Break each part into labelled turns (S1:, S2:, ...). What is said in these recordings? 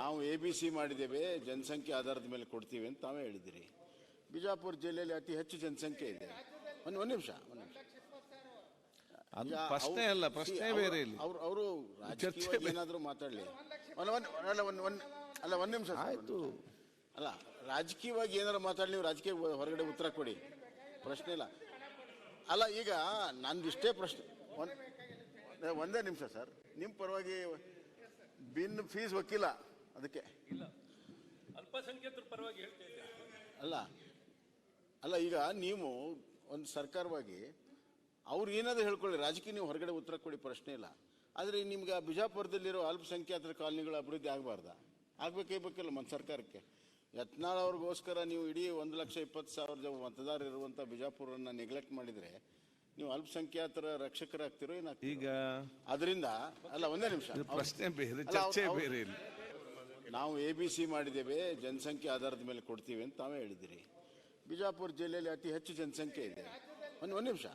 S1: ನಾವು ABC ಮಾಡಿದ್ದೇವೆ, ಜನಸಂಖ್ಯೆ ಆಧಾರದ ಮೇಲೆ ಕೊಡ್ತೀವಿ ಅಂತ ತಾವೇ ಹೇಳಿದಿರಿ. ಬಿಜಾಪುರ ಜಿಲ್ಲೆಯಲ್ಲಿ ಅತಿ ಹೆಚ್ಚು ಜನಸಂಖ್ಯೆ ಇದೆ. ಒಂದು ನಿಮಿಷ
S2: ಅದು ಪ್ರಶ್ನೆ ಅಲ್ಲ, ಪ್ರಶ್ನೆ ಬೇರೆ ಇಲ್ಲಿ.
S1: ಅವರು ರಾಜಕೀಯವಾಗಿ ಏನಾದರೂ ಮಾತಾಡಲಿ. ಒಂದು ನಿಮಿಷ
S2: ಆಯ್ತು.
S1: ಅಲ್ಲ, ರಾಜಕೀಯವಾಗಿ ಏನಾದ್ರು ಮಾತಾಡಲಿ, ನೀವು ರಾಜಕೀಯ ಹೊರಗಡೆ ಉತ್ತರ ಕೊಡಿ, ಪ್ರಶ್ನೆ ಇಲ್ಲ. ಅಲ್ಲ, ಈಗ ನಂದಿಷ್ಟೇ ಪ್ರಶ್ನೆ. ಒಂದೇ ನಿಮಿಷ ಸರ್, ನಿಮ್ಮ ಪರವಾಗಿ ಬಿನ್ ಫೀಸ್ ವಕೀಲ, ಅದಕ್ಕೆ
S3: ಅಲ್ಪಸಂಖ್ಯಾತರ ಪರವಾಗಿ ಹೇಳ್ತಾ ಇದ್ದೆ.
S1: ಅಲ್ಲ ಈಗ ನೀವು ಒಂದು ಸರ್ಕಾರವಾಗಿ ಅವ್ರು ಏನಾದ್ರು ಹೇಳ್ಕೊಳ್ಳಿ, ರಾಜಕೀಯ ನೀವು ಹೊರಗಡೆ ಉತ್ತರ ಕೊಡಿ, ಪ್ರಶ್ನೆ ಇಲ್ಲ. ಆದರೆ ನಿಮ್ಗೆ ಬಿಜಾಪುರದಲ್ಲಿರೋ ಅಲ್ಪಸಂಖ್ಯಾತರ ಕಾಲನಿಗಳ ಅಭಿವೃದ್ಧಿ ಆಗಬಾರ್ದಾ? ಆಗಬೇಕಲ್ಲ మన ಸರ್ಕಾರಕ್ಕೆ. ಯತ್ನಾಳ್ ಅವ್ರಿಗೋಸ್ಕರ ನೀವು ಇಡೀ 1,20,000 ಮತದಾರ ಇರುವಂಥ ಬಿಜಾಪುರನ್ನ ನೆಗ್ಲೆಕ್ಟ್ ಮಾಡಿದರೆ ನೀವು ಅಲ್ಪಸಂಖ್ಯಾತರ ರಕ್ಷಕರಾಗ್ತಿರೋ ಏನಾಗ್ತೀರಿ?
S2: ಈಗ
S1: ಅದರಿಂದ ಅಲ್ಲ, ಒಂದೇ ನಿಮಿಷ,
S2: ಪ್ರಶ್ನೆ ಬೇರೆ, ಚರ್ಚೆ ಬೇರೆ ಇಲ್ಲಿ.
S1: ನಾವು ABC ಮಾಡಿದ್ದೇವೆ, ಜನಸಂಖ್ಯೆ ಆಧಾರದ ಮೇಲೆ ಕೊಡ್ತೀವಿ ಅಂತ ತಾವೇ ಹೇಳಿದಿರಿ. ಬಿಜಾಪುರ ಜಿಲ್ಲೆಯಲ್ಲಿ ಅತಿ ಹೆಚ್ಚು ಜನಸಂಖ್ಯೆ ಇದೆ. ಒಂದು ನಿಮಿಷ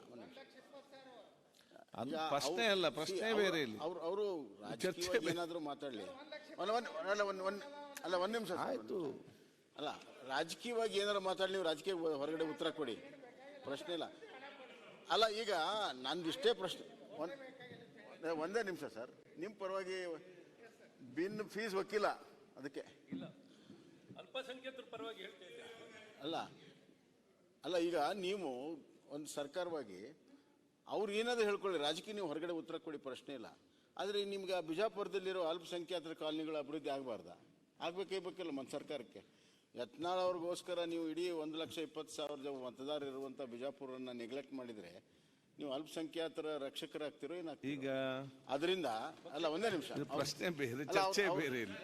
S2: ಅದು ಪ್ರಶ್ನೆ ಅಲ್ಲ, ಪ್ರಶ್ನೆ ಬೇರೆ ಇಲ್ಲಿ.
S1: ಅವರು ರಾಜಕೀಯವಾಗಿ ಏನಾದರೂ ಮಾತಾಡಲಿ. ಒಂದು ನಿಮಿಷ
S2: ಆಯ್ತು.
S1: ಅಲ್ಲ, ರಾಜಕೀಯವಾಗಿ ಏನಾದ್ರು ಮಾತಾಡಲಿ, ನೀವು ರಾಜಕೀಯ ಹೊರಗಡೆ ಉತ್ತರ ಕೊಡಿ, ಪ್ರಶ್ನೆ ಇಲ್ಲ. ಅಲ್ಲ, ಈಗ ನಂದಿಷ್ಟೇ ಪ್ರಶ್ನೆ. ಒಂದೇ ನಿಮಿಷ ಸರ್, ನಿಮ್ಮ ಪರವಾಗಿ ಬಿನ್ ಫೀಸ್ ವಕೀಲ, ಅದಕ್ಕೆ
S3: ಅಲ್ಪಸಂಖ್ಯಾತರ ಪರವಾಗಿ ಹೇಳ್ತಾ ಇದ್ದೆ.
S1: ಅಲ್ಲ ಈಗ ನೀವು ಒಂದು ಸರ್ಕಾರವಾಗಿ ಅವ್ರು ಏನಾದ್ರು ಹೇಳ್ಕೊಳ್ಳಿ, ರಾಜಕೀಯ ನೀವು ಹೊರಗಡೆ ಉತ್ತರ ಕೊಡಿ, ಪ್ರಶ್ನೆ ಇಲ್ಲ. ಆದರೆ ನಿಮ್ಗೆ ಬಿಜಾಪುರದಲ್ಲಿರೋ ಅಲ್ಪಸಂಖ್ಯಾತರ ಕಾಲನಿಗಳ ಅಭಿವೃದ್ಧಿ ಆಗಬಾರ್ದಾ? ಆಗಬೇಕಲ್ಲ మన ಸರ್ಕಾರಕ್ಕೆ. ಯತ್ನಾಳ್ ಅವ್ರಿಗೋಸ್ಕರ ನೀವು ಇಡೀ 1,20,000 ಮತದಾರ ಇರುವಂಥ ಬಿಜಾಪುರನ್ನ ನೆಗ್ಲೆಕ್ಟ್ ಮಾಡಿದರೆ ನೀವು ಅಲ್ಪಸಂಖ್ಯಾತರ ರಕ್ಷಕರಾಗ್ತಿರೋ ಏನಾಗ್ತೀರಿ?
S2: ಈಗ
S1: ಅದರಿಂದ ಅಲ್ಲ, ಒಂದೇ ನಿಮಿಷ,
S2: ಪ್ರಶ್ನೆ ಬೇರೆ, ಚರ್ಚೆ ಬೇರೆ ಇಲ್ಲಿ.